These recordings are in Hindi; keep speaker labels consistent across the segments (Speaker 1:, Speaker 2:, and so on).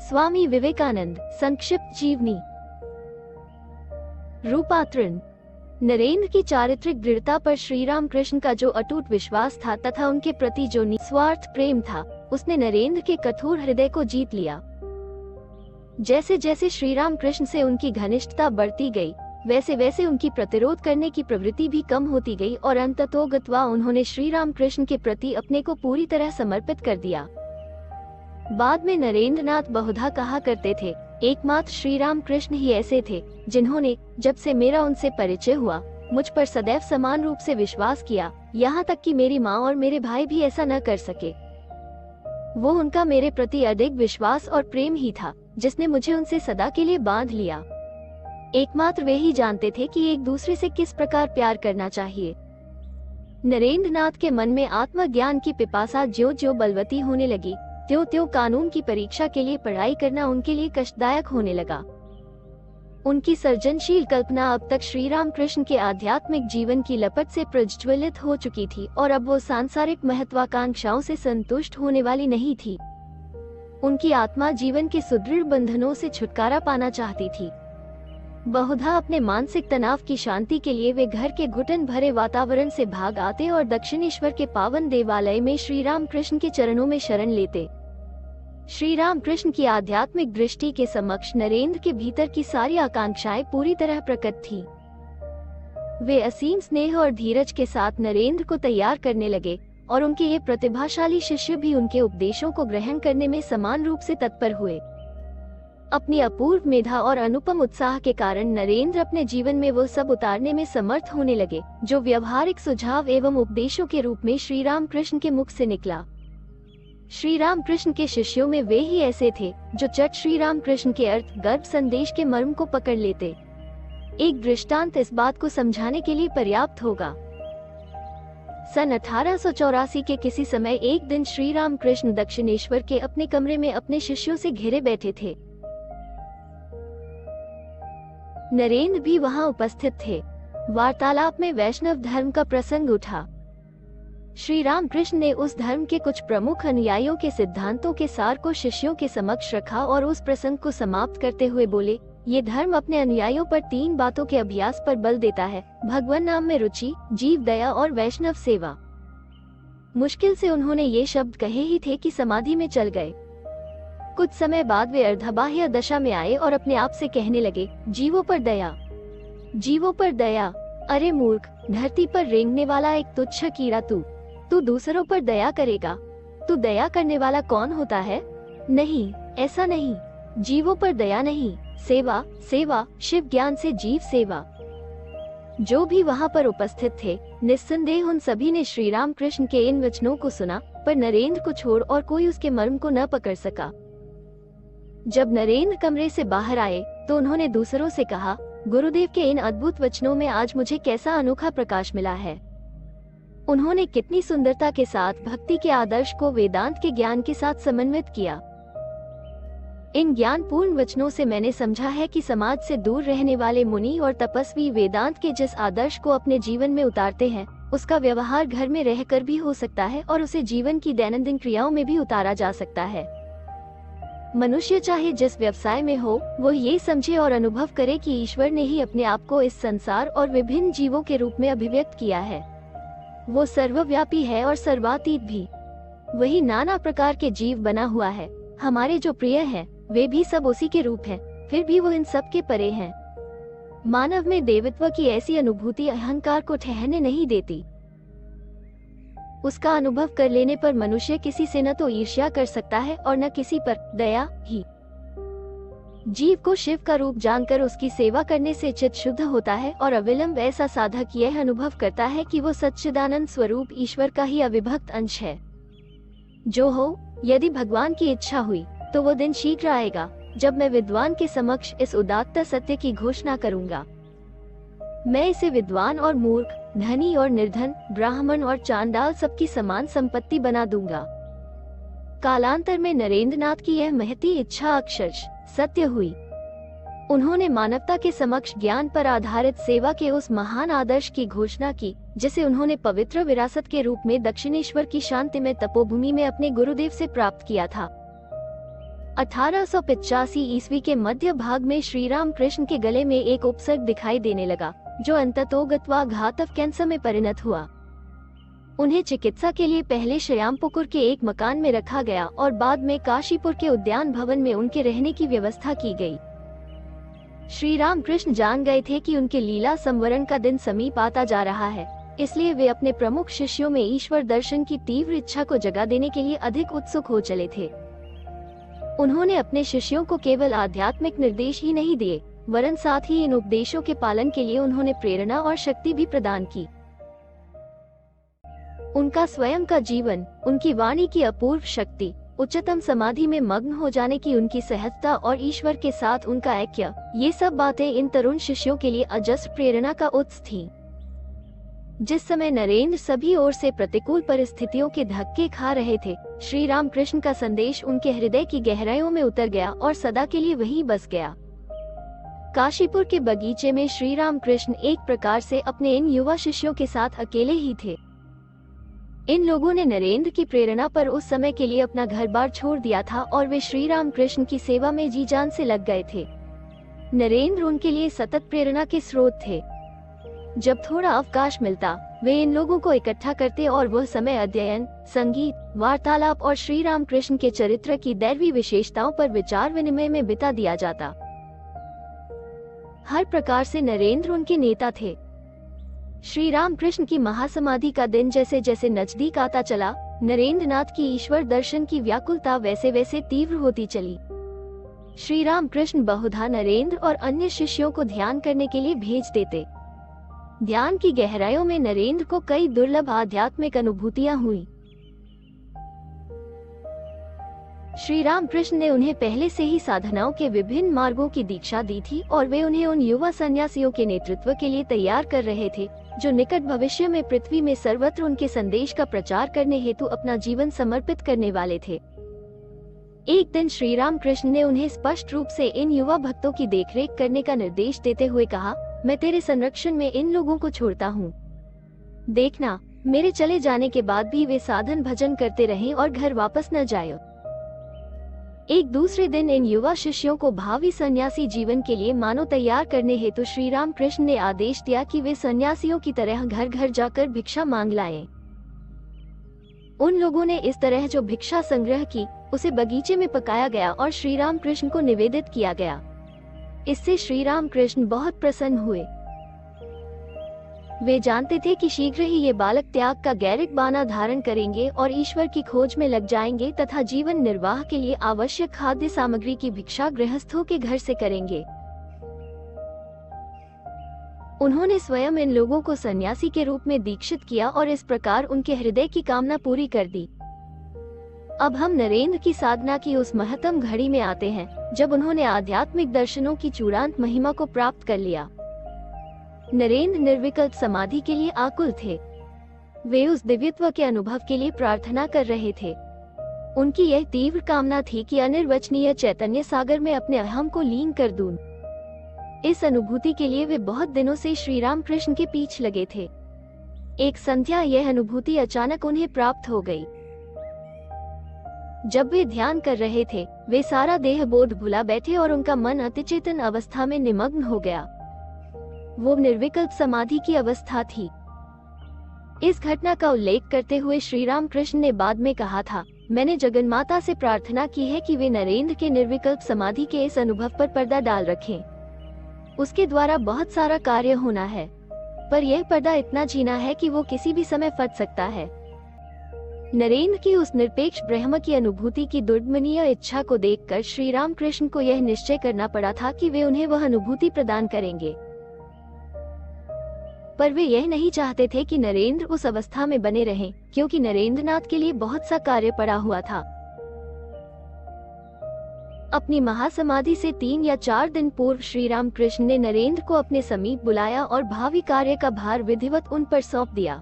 Speaker 1: स्वामी विवेकानंद संक्षिप्त जीवनी। रूपांतरण। नरेंद्र की चारित्रिक दृढ़ता पर श्री राम कृष्ण का जो अटूट विश्वास था तथा उनके प्रति जो निस्वार्थ प्रेम था, उसने नरेंद्र के कठोर हृदय को जीत लिया। जैसे जैसे श्री राम कृष्ण से उनकी घनिष्ठता बढ़ती गई, वैसे वैसे उनकी प्रतिरोध करने की प्रवृत्ति भी कम होती गई और अंततोगत्वा उन्होंने श्री राम कृष्ण के प्रति अपने को पूरी तरह समर्पित कर दिया। बाद में नरेंद्रनाथ बहुधा कहा करते थे, एकमात्र श्री राम कृष्ण ही ऐसे थे जिन्होंने, जब से मेरा उनसे परिचय हुआ, मुझ पर सदैव समान रूप से विश्वास किया, यहाँ तक कि मेरी माँ और मेरे भाई भी ऐसा न कर सके। वो उनका मेरे प्रति अधिक विश्वास और प्रेम ही था जिसने मुझे उनसे सदा के लिए बांध लिया। एकमात्र वे ही जानते थे कि एक दूसरे से किस प्रकार प्यार करना चाहिए। नरेंद्रनाथ के मन में आत्मज्ञान की पिपासा ज्यों-ज्यों बलवती होने लगी, त्यों-त्यों कानून की परीक्षा के लिए पढ़ाई करना उनके लिए कष्टदायक होने लगा। उनकी सर्जनशील कल्पना अब तक श्री राम कृष्ण के आध्यात्मिक जीवन की लपट से प्रज्वलित हो चुकी थी और अब वो सांसारिक महत्वाकांक्षाओं से संतुष्ट होने वाली नहीं थी। उनकी आत्मा जीवन के सुदृढ़ बंधनों से छुटकारा पाना चाहती थी। बहुधा अपने मानसिक तनाव की शांति के लिए वे घर के घुटन भरे वातावरण से भाग आते और दक्षिणेश्वर के पावन देवालय में श्री राम कृष्ण के चरणों में शरण लेते। श्री राम कृष्ण की आध्यात्मिक दृष्टि के समक्ष नरेंद्र के भीतर की सारी आकांक्षाएं पूरी तरह प्रकट थी। वे असीम स्नेह और धीरज के साथ नरेंद्र को तैयार करने लगे और उनके ये प्रतिभाशाली शिष्य भी उनके उपदेशों को ग्रहण करने में समान रूप से तत्पर हुए। अपनी अपूर्व मेधा और अनुपम उत्साह के कारण नरेंद्र अपने जीवन में वो सब उतारने में समर्थ होने लगे जो व्यवहारिक सुझाव एवं उपदेशों के रूप में श्री राम कृष्ण के मुख से निकला। श्री राम कृष्ण के शिष्यों में वे ही ऐसे थे जो चट श्री राम कृष्ण के अर्थ गर्भ संदेश के मर्म को पकड़ लेते। एक दृष्टांत इस बात को समझाने के लिए पर्याप्त होगा। सन 1884 के किसी समय एक दिन श्री राम कृष्ण दक्षिणेश्वर के अपने कमरे में अपने शिष्यों से घिरे बैठे थे। नरेंद्र भी वहां उपस्थित थे। वार्तालाप में वैष्णव धर्म का प्रसंग उठा। श्री राम कृष्ण ने उस धर्म के कुछ प्रमुख अनुयायियों के सिद्धांतों के सार को शिष्यों के समक्ष रखा और उस प्रसंग को समाप्त करते हुए बोले, ये धर्म अपने अनुयायियों पर 3 बातों के अभ्यास पर बल देता है: भगवान नाम में रुचि, जीव दया और वैष्णव सेवा। मुश्किल से उन्होंने ये शब्द कहे ही थे कि समाधि में चल गए। कुछ समय बाद वे अर्धबाह्य दशा में आए और अपने आप से कहने लगे, जीवों पर दया, जीवों पर दया। अरे मूर्ख, धरती पर रेंगने वाला एक तुच्छ कीड़ा तू दूसरों पर दया करेगा? तू दया करने वाला कौन होता है? नहीं, ऐसा नहीं। जीवों पर दया नहीं, सेवा, सेवा, शिव ज्ञान से जीव सेवा। जो भी वहाँ पर उपस्थित थे, निस्संदेह उन सभी ने श्री राम कृष्ण के इन वचनों को सुना, पर नरेंद्र को छोड़ और कोई उसके मर्म को न पकड़ सका। जब नरेंद्र कमरे से बाहर आए तो उन्होंने दूसरों से कहा, गुरुदेव के इन अद्भुत वचनों में आज मुझे कैसा अनोखा प्रकाश मिला है। उन्होंने कितनी सुंदरता के साथ भक्ति के आदर्श को वेदांत के ज्ञान के साथ समन्वित किया। इन ज्ञानपूर्ण वचनों से मैंने समझा है कि समाज से दूर रहने वाले मुनि और तपस्वी वेदांत के जिस आदर्श को अपने जीवन में उतारते हैं, उसका व्यवहार घर में रहकर भी हो सकता है और उसे जीवन की दैनंदिन क्रियाओं में भी उतारा जा सकता है। मनुष्य चाहे जिस व्यवसाय में हो, वो ये समझे और अनुभव करे कि ईश्वर ने ही अपने आप को इस संसार और विभिन्न जीवों के रूप में अभिव्यक्त किया है। वो सर्वव्यापी है और सर्वातीत भी। वही नाना प्रकार के जीव बना हुआ है। हमारे जो प्रिय हैं, वे भी सब उसी के रूप हैं, फिर भी वो इन सब के परे हैं। मानव में देवत्व की ऐसी अनुभूति अहंकार को ठहरने नहीं देती। उसका अनुभव कर लेने पर मनुष्य किसी से न तो ईर्ष्या कर सकता है और न किसी पर दया ही। जीव को शिव का रूप जानकर उसकी सेवा करने से चित्त शुद्ध होता है और अविलंब ऐसा साधक यह अनुभव करता है कि वो सच्चिदानंद स्वरूप ईश्वर का ही अविभक्त अंश है। जो हो, यदि भगवान की इच्छा हुई तो वो दिन शीघ्र आएगा जब मैं विद्वान के समक्ष इस उदात्त सत्य की घोषणा करूंगा। मैं इसे विद्वान और मूर्ख, धनी और निर्धन, ब्राह्मण और चांडाल सबकी समान संपत्ति बना दूंगा। कालांतर में नरेंद्रनाथ की यह महती इच्छा अक्षरश सत्य हुई। उन्होंने मानवता के समक्ष ज्ञान पर आधारित सेवा के उस महान आदर्श की घोषणा की जिसे उन्होंने पवित्र विरासत के रूप में दक्षिणेश्वर की शांतिमय तपोभूमि में अपने गुरुदेव से प्राप्त किया था। 1885 ईस्वी के मध्य भाग में श्री राम कृष्ण के गले में एक उपसर्ग दिखाई देने लगा, जो अंततोगत्वा घातक कैंसर में परिणत हुआ। उन्हें चिकित्सा के लिए पहले श्यामपुकुर के एक मकान में रखा गया और बाद में काशीपुर के उद्यान भवन में उनके रहने की व्यवस्था की गई। श्री राम कृष्ण जान गए थे कि उनके लीला संवरण का दिन समीप आता जा रहा है, इसलिए वे अपने प्रमुख शिष्यों में ईश्वर दर्शन की तीव्र इच्छा को जगा देने के लिए अधिक उत्सुक हो चले थे। उन्होंने अपने शिष्यों को केवल आध्यात्मिक निर्देश ही नहीं दिए, वरन साथ ही इन उपदेशों के पालन के लिए उन्होंने प्रेरणा और शक्ति भी प्रदान की। उनका स्वयं का जीवन, उनकी वाणी की अपूर्व शक्ति, उच्चतम समाधि में मग्न हो जाने की उनकी सहजता और ईश्वर के साथ उनका ऐक्य, ये सब बातें इन तरुण शिष्यों के लिए अजस्र प्रेरणा का उत्स थीं। जिस समय नरेंद्र सभी ओर से प्रतिकूल परिस्थितियों के धक्के खा रहे थे, श्री राम कृष्ण का संदेश उनके हृदय की गहराइयों में उतर गया और सदा के लिए वहीं बस गया। काशीपुर के बगीचे में श्री राम कृष्ण एक प्रकार से अपने इन युवा शिष्यों के साथ अकेले ही थे। इन लोगों ने नरेंद्र की प्रेरणा पर उस समय के लिए अपना घर बार छोड़ दिया था और वे श्री राम कृष्ण की सेवा में जी जान से लग गए थे। नरेंद्र उनके लिए सतत प्रेरणा के स्रोत थे। जब थोड़ा अवकाश मिलता, वे इन लोगों को इकट्ठा करते और वह समय अध्ययन, संगीत, वार्तालाप और श्री राम कृष्ण के चरित्र की दैवी विशेषताओं पर विचार विनिमय में बिता दिया जाता। हर प्रकार से नरेंद्र उनके नेता थे। श्री राम कृष्ण की महासमाधि का दिन जैसे जैसे नजदीक आता चला, नरेंद्र नाथ की ईश्वर दर्शन की व्याकुलता वैसे वैसे तीव्र होती चली। श्री राम कृष्ण बहुधा नरेंद्र और अन्य शिष्यों को ध्यान करने के लिए भेज देते। ध्यान की गहराइयों में नरेंद्र को कई दुर्लभ आध्यात्मिक अनुभूतियां हुई। श्री राम कृष्ण ने उन्हें पहले से ही साधनाओं के विभिन्न मार्गों की दीक्षा दी थी और वे उन्हें उन युवा सन्यासियों के नेतृत्व के लिए तैयार कर रहे थे, जो निकट भविष्य में पृथ्वी में सर्वत्र उनके संदेश का प्रचार करने हेतु अपना जीवन समर्पित करने वाले थे। एक दिन श्री राम कृष्ण ने उन्हें स्पष्ट रूप से इन युवा भक्तों की देखरेख करने का निर्देश देते हुए कहा, मैं तेरे संरक्षण में इन लोगों को छोड़ता हूँ। देखना, मेरे चले जाने के बाद भी वे साधन भजन करते रहें और घर वापस न जाएं। एक दूसरे दिन इन युवा शिष्यों को भावी सन्यासी जीवन के लिए मानो तैयार करने हेतु श्री राम कृष्ण ने आदेश दिया कि वे सन्यासियों की तरह घर घर जाकर भिक्षा मांग लाएं। उन लोगों ने इस तरह जो भिक्षा संग्रह की, उसे बगीचे में पकाया गया और श्री राम कृष्ण को निवेदित किया गया। इससे श्री राम कृष्ण बहुत प्रसन्न हुए। वे जानते थे कि शीघ्र ही ये बालक त्याग का गैरिक बाना धारण करेंगे और ईश्वर की खोज में लग जाएंगे तथा जीवन निर्वाह के लिए आवश्यक खाद्य सामग्री की भिक्षा गृहस्थों के घर से करेंगे। उन्होंने स्वयं इन लोगों को सन्यासी के रूप में दीक्षित किया और इस प्रकार उनके हृदय की कामना पूरी कर दी। अब हम नरेंद्र की साधना की उस महत्तम घड़ी में आते हैं, जब उन्होंने आध्यात्मिक दर्शनों की चूड़ांत महिमा को प्राप्त कर लिया। नरेंद्र निर्विकल्प समाधि के लिए आकुल थे। वे उस दिव्यत्व के अनुभव के लिए प्रार्थना कर रहे थे। उनकी यह तीव्र कामना थी कि अनिर्वचनीय चैतन्य सागर में अपने अहम को लीन कर दूं। इस अनुभूति के लिए वे बहुत दिनों से श्री राम कृष्ण के पीछे लगे थे। एक संध्या यह अनुभूति अचानक उन्हें प्राप्त हो गई। जब वे ध्यान कर रहे थे, वे सारा देह बोध भुला बैठे और उनका मन अतिचेतन अवस्था में निमग्न हो गया। वो निर्विकल्प समाधि की अवस्था थी। इस घटना का उल्लेख करते हुए श्री राम कृष्ण ने बाद में कहा था, मैंने जगन्माता से प्रार्थना की है कि वे नरेंद्र के निर्विकल्प समाधि के इस अनुभव पर पर्दा डाल रखें। उसके द्वारा बहुत सारा कार्य होना है, पर यह पर्दा इतना छीना है कि वो किसी भी समय फट सकता है। नरेंद्र की उस निरपेक्ष ब्रह्म की अनुभूति की दुर्दमनीय इच्छा को देखकर श्री राम कृष्ण को यह निश्चय करना पड़ा था कि वे उन्हें वह अनुभूति प्रदान करेंगे। पर वे यह नहीं चाहते थे कि नरेंद्र उस अवस्था में बने रहें, क्योंकि नरेंद्रनाथ के लिए बहुत सा कार्य पड़ा हुआ था। अपनी महासमाधि से 3 या 4 दिन पूर्व श्री राम कृष्ण ने नरेंद्र को अपने समीप बुलाया और भावी कार्य का भार विधिवत उन पर सौंप दिया।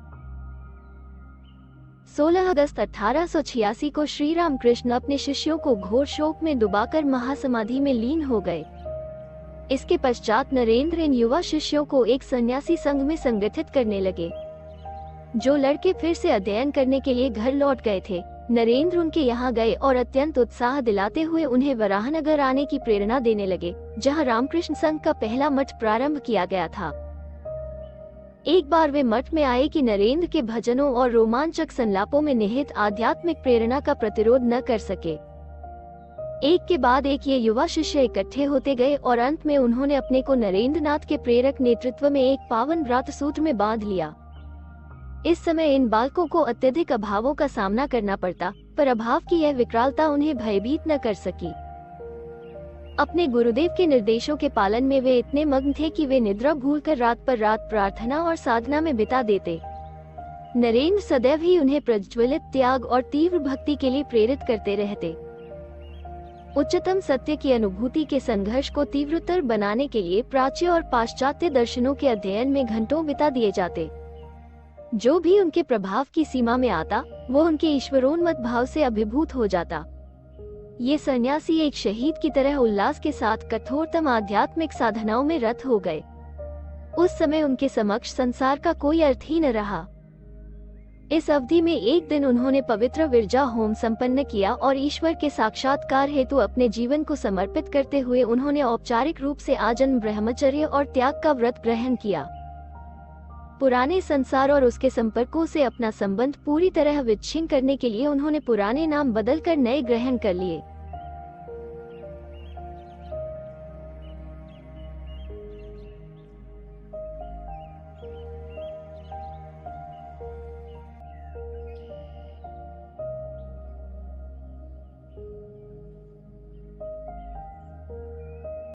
Speaker 1: 16 अगस्त 1886 को श्री राम कृष्ण अपने शिष्यों को घोर शोक में डुबाकर महासमाधि में लीन हो गए। इसके पश्चात नरेंद्र इन युवा शिष्यों को एक सन्यासी संघ में संगठित करने लगे। जो लड़के फिर से अध्ययन करने के लिए घर लौट गए थे, नरेंद्र उनके यहाँ गए और अत्यंत उत्साह दिलाते हुए उन्हें वराहनगर आने की प्रेरणा देने लगे, जहाँ रामकृष्ण संघ का पहला मठ प्रारंभ किया गया था। एक बार वे मठ में आए कि नरेंद्र के भजनों और रोमांचक संलापों में निहित आध्यात्मिक प्रेरणा का प्रतिरोध न कर सके। एक के बाद एक ये युवा शिष्य इकट्ठे होते गए और अंत में उन्होंने अपने को नरेंद्रनाथ के प्रेरक नेतृत्व में एक पावन व्रत सूत्र में बांध लिया। इस समय इन बालकों को अत्यधिक अभावों का सामना करना पड़ता, पर अभाव की यह विकरालता उन्हें भयभीत न कर सकी। अपने गुरुदेव के निर्देशों के पालन में वे इतने मग्न थे कि वे निद्रा भूलकर रात पर रात प्रार्थना और साधना में बिता देते। नरेंद्र सदैव ही उन्हें प्रज्वलित त्याग और तीव्र भक्ति के लिए प्रेरित करते रहते। उच्चतम सत्य की अनुभूति के संघर्ष को तीव्रतर बनाने के लिए प्राच्य और पाश्चात्य दर्शनों के अध्ययन में घंटों बिता दिए जाते। जो भी उनके प्रभाव की सीमा में आता, वो उनके ईश्वरोन्मत्त भाव से अभिभूत हो जाता। ये सन्यासी एक शहीद की तरह उल्लास के साथ कठोरतम आध्यात्मिक साधनाओं में रत हो गए। उस समय उनके समक्ष संसार का कोई अर्थ ही न रहा। इस अवधि में एक दिन उन्होंने पवित्र विरजा होम संपन्न किया और ईश्वर के साक्षात्कार हेतु अपने जीवन को समर्पित करते हुए उन्होंने औपचारिक रूप से आजन्म ब्रह्मचर्य और त्याग का व्रत ग्रहण किया। पुराने संसार और उसके संपर्कों से अपना संबंध पूरी तरह विच्छिन्न करने के लिए उन्होंने पुराने नाम बदलकर नए ग्रहण कर लिए।